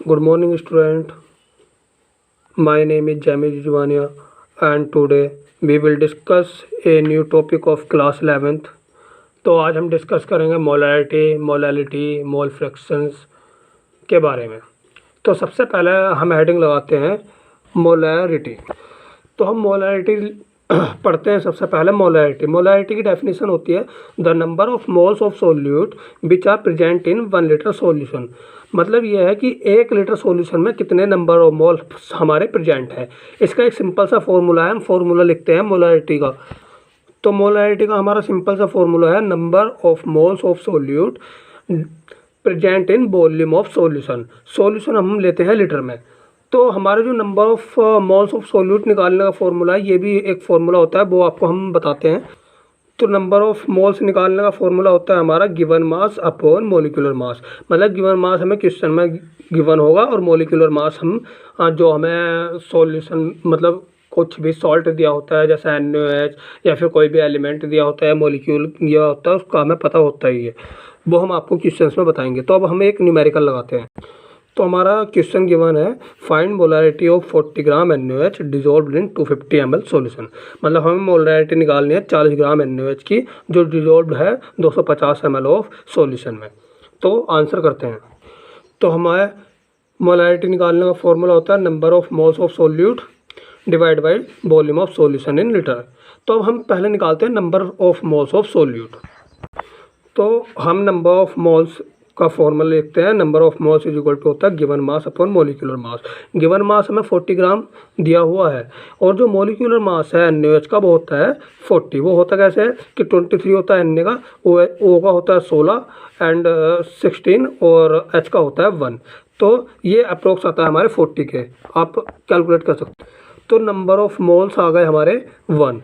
Good morning, student. My name is Jamie Jujwania, and today we will discuss a new topic of class 11th. तो आज हम discuss करेंगे molarity, molality, मोल fractions के बारे में। तो सबसे पहले हम हेडिंग लगाते हैं मोलैरिटी। तो हम मोलैरिटी पढ़ते हैं। सबसे पहले मोलैरिटी की डेफिनेशन होती है the number of moles of solute which are present in 1 litre solution. मतलब यह है कि 1 लीटर सॉल्यूशन में कितने नंबर ऑफ मोल्स हमारे प्रेजेंट है। इसका एक सिंपल सा फॉर्मूला है, हम फॉर्मूला लिखते हैं मोलैरिटी का। तो मोलैरिटी का हमारा सिंपल सा फॉर्मूला है number of moles of solute present in volume of solution. Solution हम लेते हैं लीटर में। तो हमारे जो number of moles of solute निकालने का फॉर्मूला है, ये भी एक फॉर्मूला होता है, वो आपको हम बताते हैं। तो नंबर ऑफ मोल्स निकालने का फॉर्मूला होता है हमारा गिवन मास अपॉन मोलिकुलर मास। मतलब गिवन मास हमें क्वेश्चन में गिवन होगा और मोलिकुलर मास हम जो हमें सॉल्यूशन मतलब कुछ भी सॉल्ट दिया होता है जैसे NaOH या फिर कोई भी एलिमेंट दिया होता है, मॉलिक्यूल दिया होता है, उसका हमें पता होता ही है, वो हम आपको क्वेश्चंस में बताएंगे। तो अब हम एक न्यूमेरिकल लगाते हैं। तो हमारा क्वेश्चन गिवन है find molarity of 40 gram NaOH dissolve in 250 ml solution. मतलब हमें मोलैरिटी निकालनी है 40 ग्राम NaOH की जो डिजोल्व है 250 ml ऑफ सॉल्यूशन में। तो आंसर करते हैं। तो हमारे मोलैरिटी निकालने का फॉर्मूला होता है number of moles of solute divide by volume of solution in litre. तो अब हम पहले निकालते हैं number of moles of solute. तो हम नंबर ऑफ मोल्स का फॉर्मूला लिखते हैं number of moles is equal to होता है given mass upon molecular mass. Given mass हमें 40 ग्राम दिया हुआ है और जो मोलिकुलर मास है NaOH का वो होता है 40। वो होता कैसे है कि 23 होता है Na का, O का होता है 16 एंड 16 और H का होता है 1। तो ये अप्रोक्स आता है हमारे 40 के, आप कैलकुलेट कर सकते हैं। तो नंबर ऑफ मोल्स आ गए हमारे 1।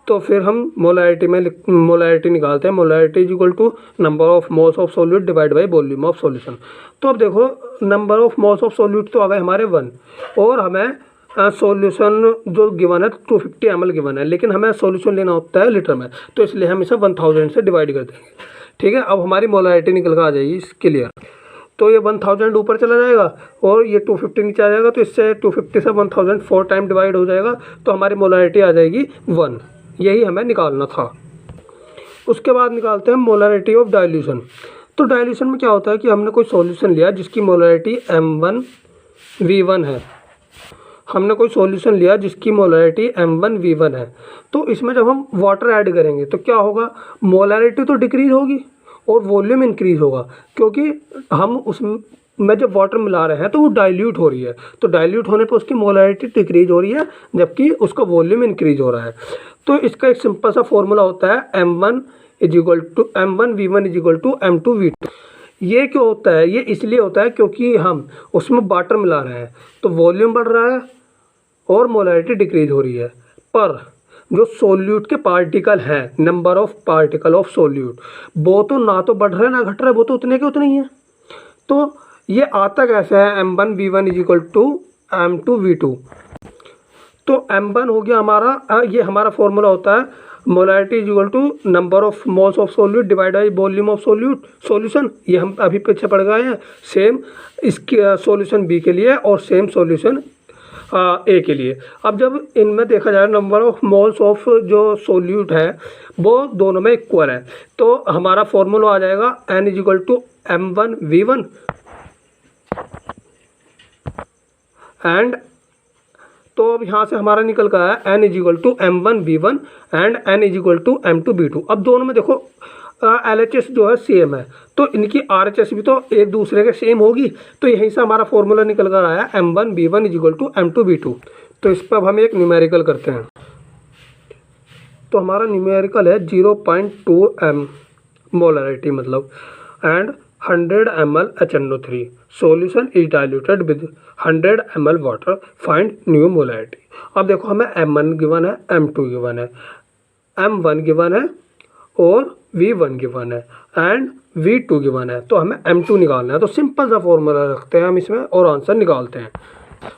तो फिर हम मोलैरिटी निकालते हैं। Molarity is equal to number of moles of solute divide by volume of solution. तो अब देखो number of moles of solute तो आ गए हमारे 1 और हमें सॉल्यूशन जो गिवन है 250 ml गिवन है, लेकिन हमें सॉल्यूशन लेना होता है लीटर में, तो इसलिए हम इसे 1000 से डिवाइड कर देंगे। ठीक है, अब हमारी मोलैरिटी निकल कर आ जाएगी क्लियर। तो ये 1000 ऊपर चला जाएगा और ये 250 नीचे आ जाएगा, तो इससे 250 से 1000 4 टाइम डिवाइड हो जाएगा, तो हमारी मोलैरिटी आ जाएगी 1। यही हमें निकालना था। उसके बाद निकालते हैं मोलैरिटी ऑफ डाइल्यूशन। तो डाइल्यूशन में क्या होता है कि हमने कोई सॉल्यूशन लिया जिसकी मोलैरिटी M1V1 है। हमने कोई सॉल्यूशन लिया जिसकी मोलैरिटी M1V1 है। तो इसमें जब हम वाटर ऐड करेंगे तो क्या होगा, मोलैरिटी तो डिक्रीज होगी और वॉल्यूम इंक्रीज होगा, क्योंकि हम उसमें जब वाटर मिला रहे हैं तो वो डाइल्यूट हो रही है। तो डाइल्यूट होने पर उसकी मोलैरिटी डिक्रीज हो रही है जबकि उसका वॉल्यूम इंक्रीज हो रहा है। तो इसका एक सिंपल सा फॉर्मूला होता है M1V1 is equal to M2V2। ये क्यों होता है, ये इसलिए होता है क्योंकि हम उसमें वाटर मिला रहे हैं तो वॉल्यूम बढ़ रहा है और मोलैरिटी डिक्रीज हो रही है। पर जो सोल्यूट के पार्टिकल हैं, number of particle of solute, वो तो ना तो बढ़ रहे ना घट रहे, वो तो उतने के उतने ही हैं। तो ये आता कैसे है M1V1 is equal to M2V2। तो M1 हो गया हमारा, ये हमारा फॉर्मूला होता है molarity is equal to number of moles of solute divide by volume of solution. ये हम अभी पीछे पढ़ गए हैं। सेम इसके सॉल्यूशन B के लिए और सेम सॉल्यूशन A के लिए। अब जब इनमें देखा जाए नंबर ऑफ मोल्स ऑफ जो सोल्यूट है वो दोनों में इक्वल है, तो हमारा फॉर्मूला आ जाएगा N is equal to M1V1 and, तो अब यहाँ से हमारा निकल कर आया N is equal to M1V1 and N is equal to M2V2। अब दोनों में देखो LHS जो है सेम है, तो इनकी RHS भी तो एक दूसरे के सेम होगी। तो यहीं से हमारा फॉर्मूला निकल कर आया M1V1 is equal to M2V2। तो इस पर अब हम एक न्यूमेरिकल करते हैं। तो हमारा न्यूमेरिकल है 0.2 m मोलैरिटी मतलब and 100 ml HNO3 solution is diluted with 100 ml water, find new molarity. अब देखो हमें M1 गिवन है, M2 गिवन है, M1 गिवन है और V1 गिवन है एंड V2 गिवन है। तो हमें M2 निकालना है। तो सिंपल सा फॉर्मूला रखते हैं हम इसमें और आंसर निकालते हैं।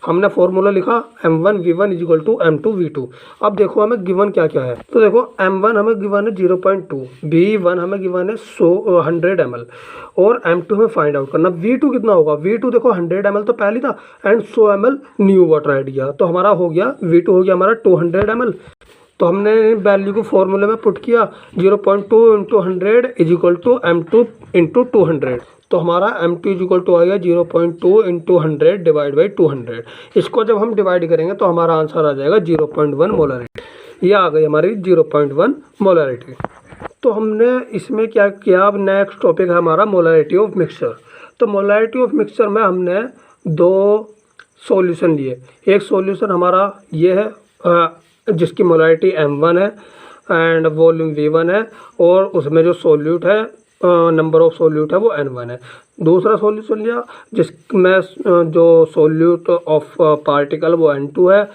हमने फॉर्मूला लिखा m1v1 is equal to m2v2। अब देखो हमें गिवन क्या क्या है। तो देखो m1 हमें गिवन है 0.2, v1 हमें गिवन है 100 ml और m2 हमें फाइंड आउट करना। v2 कितना होगा, v2 देखो 100 ml तो पहले था and 100 ml new water add किया, तो हमारा हो गया v2 हो गया हमारा 200 ml। तो हमने वैल्यू को फॉर्मूले में पुट किया 0.2 into 100 is equal to m2 into 200। तो हमारा m2 इज इक्वल टू आ गया 0.2 इंटू 100 डिवाइड बाई 200। इसको जब हम डिवाइड करेंगे तो हमारा आंसर आ जाएगा 0.1 मोलरिटी। ये आ गई हमारी 0.1 मोलरिटी। तो हमने इसमें क्या किया, अब नेक्स्ट टॉपिक है हमारा मोलरिटी ऑफ मिक्सचर। तो मोलरिटी ऑफ मिक्सचर में हमने दो सॉल्यूशन लिए। एक सॉल्यूशन हमारा ये है जिसकी मोलरिटी m1 है एंड वॉल्यूम v1 है और उसमें जो सोल्यूट है नंबर ऑफ सोल्यूट है वो n1 है। दूसरा सॉल्यूशन लिया जिसमें जो सोल्यूट ऑफ पार्टिकल वो n2 है,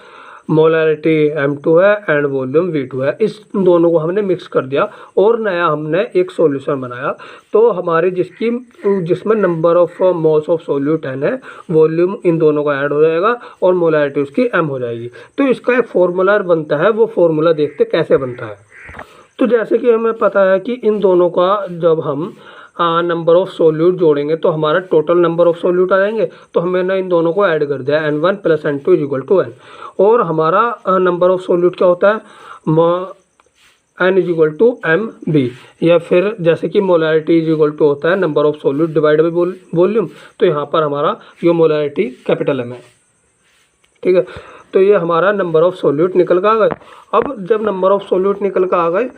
मोलरिटी m2 है एंड वॉल्यूम v2 है। इस दोनों को हमने मिक्स कर दिया और नया हमने एक सॉल्यूशन बनाया। तो हमारी जिसमें number of moles of solute n है, वॉल्यूम इन दोनों का ऐड हो जाएगा और मोलरिटी उसकी m हो जाएगी। तो इसका एक फॉर्मूला बनता है, वो फॉर्मूला देखते कैसे बनता है। तो जैसे कि हमें पता है कि इन दोनों का जब हम नंबर ऑफ सोल्यूट जोड़ेंगे तो हमारा टोटल नंबर ऑफ सोल्यूट आ जाएंगे। तो हमने इन दोनों को ऐड कर दिया n1 plus n2 is equal to n। और हमारा नंबर ऑफ सोल्यूट क्या होता है, n is equal to M B, या फिर जैसे कि मोलरिटी इज इक्वल टू होता है number of solute divide by volume. तो यहाँ पर हमारा ये मोलरिटी कैपिटल M है, ठीक है। तो ये हमारा नंबर ऑफ सोल्यूट निकल कर आ गए। अब जब नंबर ऑफ सोल्यूट निकल कर आ गए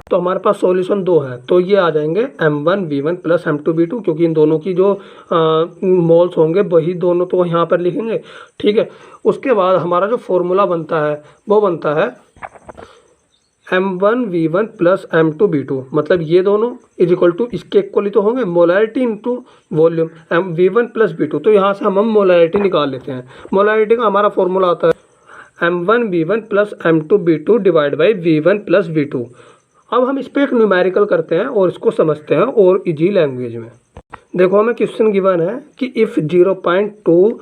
तो हमारे पास सॉल्यूशन दो है, तो ये आ जाएंगे m1v1 प्लस m2v2, क्योंकि इन दोनों की जो मोल्स होंगे वही दोनों तो यहाँ पर लिखेंगे, ठीक है। उसके बाद हमारा जो फॉर्मूला बनता है वो बनता है m1v1 प्लस m2v2, मतलब ये दोनों इज इक्वल टू इसके इक्वली तो होंगे molarity into volume v1 plus v2। तो यहाँ से हम मोलरिटी निकाल लेते हैं। मोलरिटी का हमारा फॉर्मूला आता है m1v1 plus m2v2 divide by v1 plus v2। अब हम इस पर एक न्यूमेरिकल करते हैं और इसको समझते हैं और इजी लैंग्वेज में। देखो हमें क्वेश्चन गिवन है कि if 0.2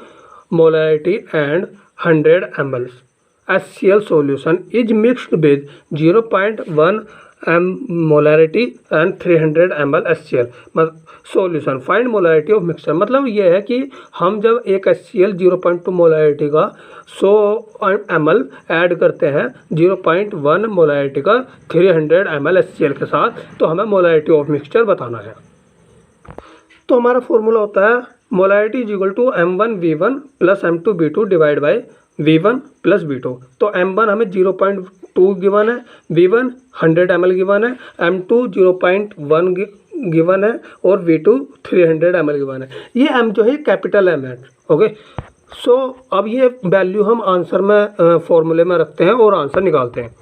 molarity and 100 ml HCl solution is mixed with 0.1 molarity and 300 ml HCl solution, find molarity of mixture। मतलब ये है कि हम जब एक HCl 0.2 मोलरिटी का 100 ml ऐड करते हैं 0.1 मोलरिटी का 300 ml HCl के साथ, तो हमें मोलरिटी ऑफ मिक्सचर बताना है। तो हमारा फॉर्मूला होता है molarity is equal to m1v1 plus m2v2 divide by v1 plus v2। तो m1 हमें 0.2 गिवन है, v1 100 ml गिवन है, m2 0.1 गिवन है और v2 300 ml गिवन है। ये m जो है कैपिटल M है, ओके। सो अब ये वैल्यू हम आंसर में फॉर्मूले में रखते हैं और आंसर निकालते हैं।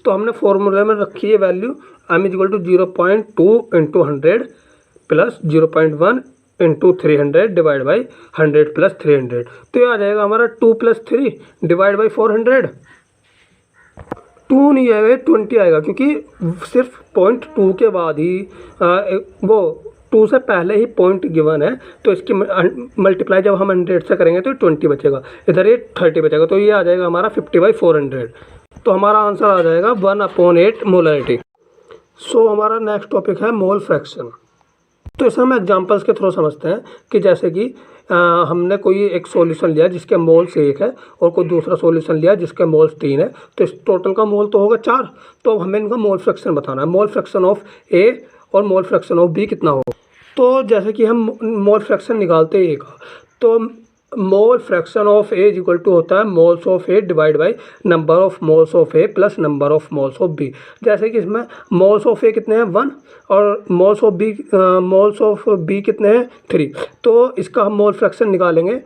तो हमने फॉर्मूले में रखी है value m is equal to 0.2 into 100 plus 0.1 into 300 divide by 100 plus 300। तो ये आ जाएगा हमारा 2 प्लस 3 डिवाइड बाई 400। 2 नहीं आएगा, 20 आएगा, क्योंकि सिर्फ 0.2 के बाद ही वो 2 से पहले ही पॉइंट गिवन है। तो इसकी मल्टीप्लाई जब हम 100 से करेंगे तो 20 बचेगा, इधर ये 30 बचेगा। तो ये आ जाएगा हमारा 50/400। तो हमारा आंसर आ जाएगा 1/8 मोलरिटी। सो हमारा नेक्स्ट टॉपिक है मोल फ्रैक्शन। तो इसे हम एग्जांपल्स के थ्रू समझते हैं कि जैसे कि हमने कोई एक सॉल्यूशन लिया जिसके मोल्स 1 है और कोई दूसरा सॉल्यूशन लिया जिसके मोल्स 3 है, तो इस टोटल का मोल तो होगा 4। तो हमें इनका मोल फ्रैक्शन बताना है। मोल फ्रैक्शन ऑफ ए और मोल फ्रैक्शन ऑफ बी कितना होगा। तो जैसे कि हम मोल फ्रैक्शन निकालते हैं ए का, तो mole fraction of A is equal to होता है moles of A divide by number of moles of A plus number of moles of B. जैसे कि इसमें मोल्स ऑफ ए कितने हैं 1 और मोल्स ऑफ बी कितने हैं 3। तो इसका हम मोल फ्रैक्शन निकालेंगे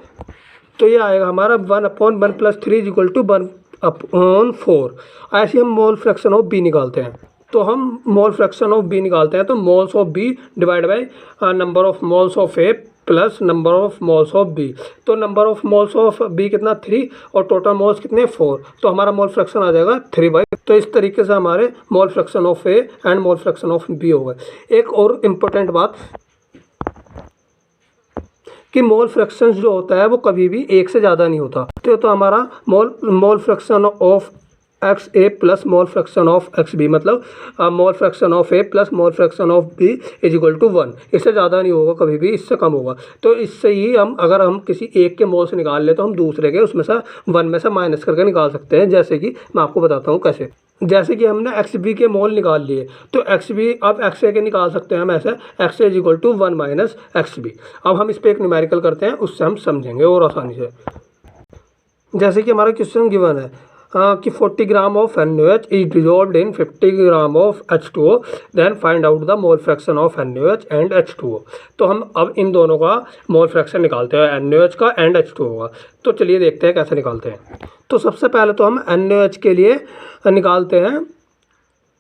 तो ये आएगा हमारा 1/1 प्लस 3 इज इक्वल टू 1/4। ऐसे हम मोल फ्रैक्शन ऑफ बी निकालते हैं। तो हम मोल फ्रैक्शन ऑफ बी निकालते हैं तो moles of B divide by number of moles of A plus number of moles of B. तो number of moles of B कितना 3 और टोटल मोल्स कितने 4। तो हमारा मोल फ्रैक्शन आ जाएगा 3/। तो इस तरीके से हमारे mole fraction of A and mole fraction of B हो गए। एक और इम्पोर्टेंट बात कि मोल फ्रैक्शन जो होता है वो कभी भी एक से ज़्यादा नहीं होता। तो हमारा mole fraction of x A plus mole fraction of x B, मतलब mole fraction of A plus mole fraction of B is equal to 1। इससे ज़्यादा नहीं होगा कभी भी, इससे कम होगा। तो इससे ही अगर हम किसी एक के मोल से निकाल ले तो हम दूसरे के उसमें से 1 में से माइनस करके निकाल सकते हैं। जैसे कि मैं आपको बताता हूँ कैसे। जैसे कि हमने एक्स बी के मोल निकाल लिए, तो एक्स बी अब एक्स ए के निकाल सकते हैं हम ऐसे, x A is equal to 1 minus x B. अब हम इस पर एक न्यूमेरिकल करते हैं, उससे हम समझेंगे और आसानी से। जैसे कि हमारा क्वेश्चन गिवन है कि 40 gram of NaOH is dissolved in 50 gram of H2O, then find out the mole fraction of NaOH and H2O। तो हम अब इन दोनों का मोल फ्रैक्शन निकालते हैं, NaOH का एंड H2O का। तो चलिए देखते हैं कैसे निकालते हैं। तो सबसे पहले तो हम NaOH के लिए निकालते हैं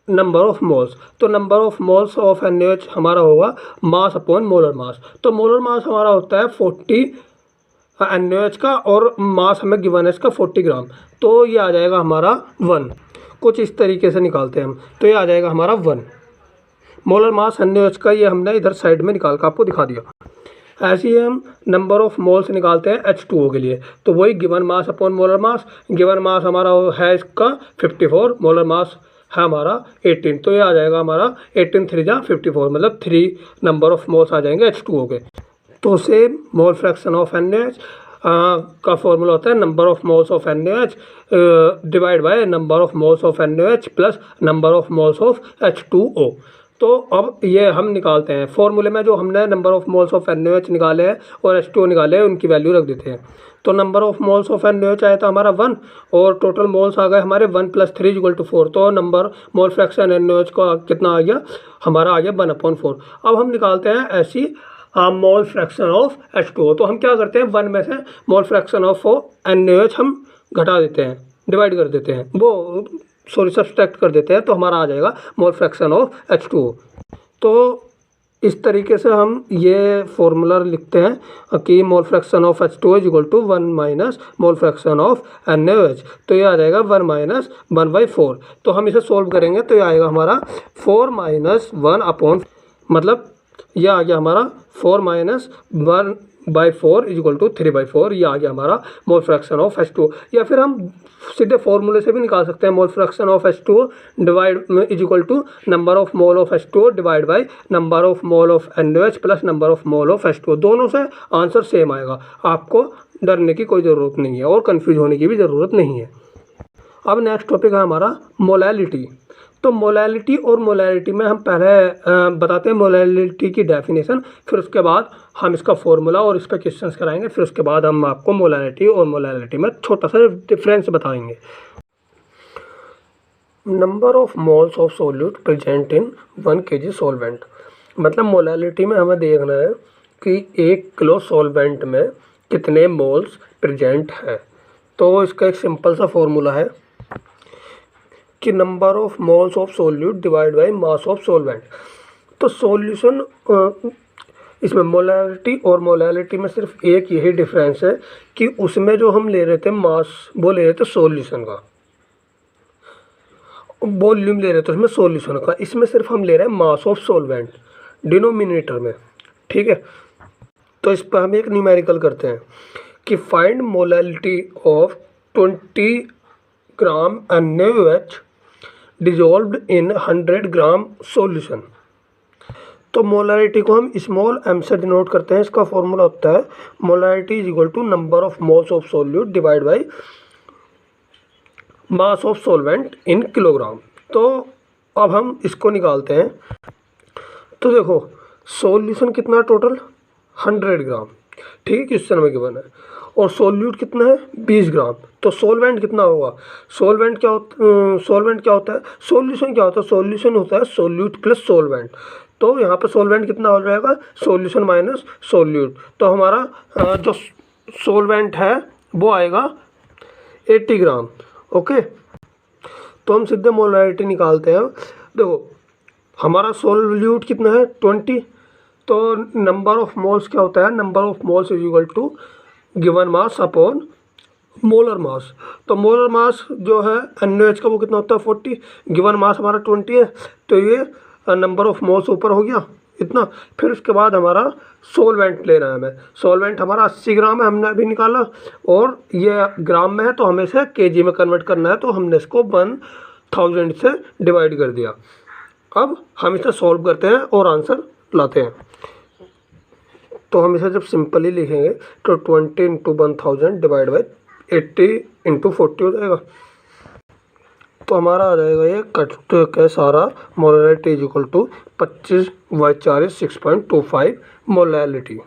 नंबर ऑफ मोल्स। तो number of moles of NaOH हमारा होगा मास अपॉन मोलर मास। तो मोलर मास हमारा होता है 40 NaOH का, और मास हमें गिवन है इसका 40 ग्राम। तो ये आ जाएगा हमारा 1। कुछ इस तरीके से निकालते हैं हम, तो ये आ जाएगा हमारा 1 मोलर मास NaOH का। ये हमने इधर साइड में निकाल कर आपको दिखा दिया। ऐसे ही हम नंबर ऑफ मोल्स निकालते हैं H2O के लिए। तो वही गिवन मास अपॉन मोलर मास। गिवन मास हमारा है इसका 54, मोलर मास है हमारा 18। तो ये आ जाएगा हमारा 18 3 जा 54, मतलब 3 नंबर ऑफ मोल्स आ जाएंगे H2O के। तो same mole fraction of NaOH का फॉर्मूला होता है number of moles of NaOH divide by number of moles of NaOH plus number of moles of H2O। तो अब ये हम निकालते हैं फॉर्मूले में, जो हमने number of moles of NaOH निकाले हैं और H2O निकाले हैं, उनकी वैल्यू रख देते हैं। तो number of moles of NaOH आया था हमारा 1, और टोटल मोल्स आ गए हमारे 1 + 3 इक्वल टू 4। तो नंबर मोल फ्रैक्शन NaOH का कितना आ गया हमारा, आ गया 1/4। अब हम निकालते हैं ऐसी मोल फ्रैक्शन ऑफ H2O। तो हम क्या करते हैं, 1 में से मोल फ्रैक्शन ऑफ NaOH हम घटा देते हैं, डिवाइड कर देते हैं, वो सब्सट्रैक्ट कर देते हैं। तो हमारा आ जाएगा मोल फ्रैक्शन ऑफ H2O। तो इस तरीके से हम ये फॉर्मूला लिखते हैं कि mole fraction of H2O is equal to 1 minus mole fraction of NaOH। तो ये आ जाएगा 1 माइनस 1/4। तो हम इसे सोल्व करेंगे तो ये आएगा हमारा 4 माइनस 1/, मतलब यह आ गया हमारा 4 माइनस 1/4 इज इक्वल टू 3/4। ये आ गया हमारा मोल फ्रैक्शन ऑफ H2O। या फिर हम सीधे फॉर्मूले से भी निकाल सकते हैं, mole fraction of H2O divide is equal to number of mole of H2O divide by number of mole of NaOH plus number of mole of H2O। दोनों से आंसर सेम आएगा, आपको डरने की कोई ज़रूरत नहीं है और कन्फ्यूज होने की भी ज़रूरत नहीं है। अब नेक्स्ट टॉपिक है हमारा मोलैलिटी। तो मोलैलिटी और मोलैरिटी में हम पहले बताते हैं मोलैलिटी की डेफिनेशन, फिर उसके बाद हम इसका फॉर्मूला और इस पर क्वेश्चंस कराएंगे, फिर उसके बाद हम आपको मोलैलिटी और मोलैलिटी में छोटा सा डिफरेंस बताएंगे। Number of moles of solute present in 1 kg solvent, मतलब मोलैलिटी में हमें देखना है कि 1 किलो सॉल्वेंट में कितने मोल्स प्रेजेंट हैं। तो इसका एक सिंपल सा फॉर्मूला है कि number of moles of solute divide by mass of solvent. तो सॉल्यूशन इसमें मोलैलिटी और मोलैलिटी में सिर्फ एक यही डिफरेंस है कि उसमें जो हम ले रहे थे मास, वो ले रहे थे सॉल्यूशन का, वॉल्यूम ले रहे थे उसमें सॉल्यूशन का। इसमें सिर्फ हम ले रहे हैं मास ऑफ सॉल्वेंट डिनोमिनेटर में, ठीक है। तो इस पर हम एक न्यूमेरिकल करते हैं कि find molality of 20 gram NaOH dissolved in 100 gram solution. तो मोलैरिटी को हम स्मॉल m से डिनोट करते हैं। इसका फॉर्मूला होता है molarity is equal to number of moles of solute divide by mass of solvent in kilogram. तो अब हम इसको निकालते हैं। तो देखो सॉल्यूशन कितना टोटल 100 ग्राम, ठीक है, क्वेश्चन में गिवन है, और सोल्यूट कितना है 20 ग्राम। तो सोलवेंट कितना होगा, सोलवेंट क्या होता है, सॉल्यूशन क्या होता है, सॉल्यूशन होता है सोल्यूट प्लस सोलवेंट। तो यहाँ पे सोलवेंट कितना हो जाएगा, सॉल्यूशन माइनस सोल्यूट। तो हमारा जो सोलवेंट है वो आएगा 80 ग्राम, ओके। तो हम सीधे मोलैरिटी निकालते हैं। देखो हमारा सोल्यूट कितना है 20, तो नंबर ऑफ मोल्स क्या होता है, number of moles is equal to given mass upon molar mass. तो मोलर मास जो है NaOH का वो कितना होता है 40, गिवन मास हमारा 20 है। तो ये नंबर ऑफ मोल्स ऊपर हो गया, इतना। फिर उसके बाद हमारा सोलवेंट लेना है हमें। सोलवेंट हमारा 80 ग्राम है, हमने अभी निकाला, और ये ग्राम में है तो हमें इसे केजी में कन्वर्ट करना है, तो हमने इसको 1000 से डिवाइड कर दिया। अब हम इसे सॉल्व करते हैं और आंसर लाते हैं। तो हम इसे जब सिंपली लिखेंगे तो 20 इंटू 1000 डिवाइड बाई 80 इंटू 40 हो जाएगा। तो हमारा आ जाएगा ये कट के सारा molality is equal to 25/4 6.25 molality.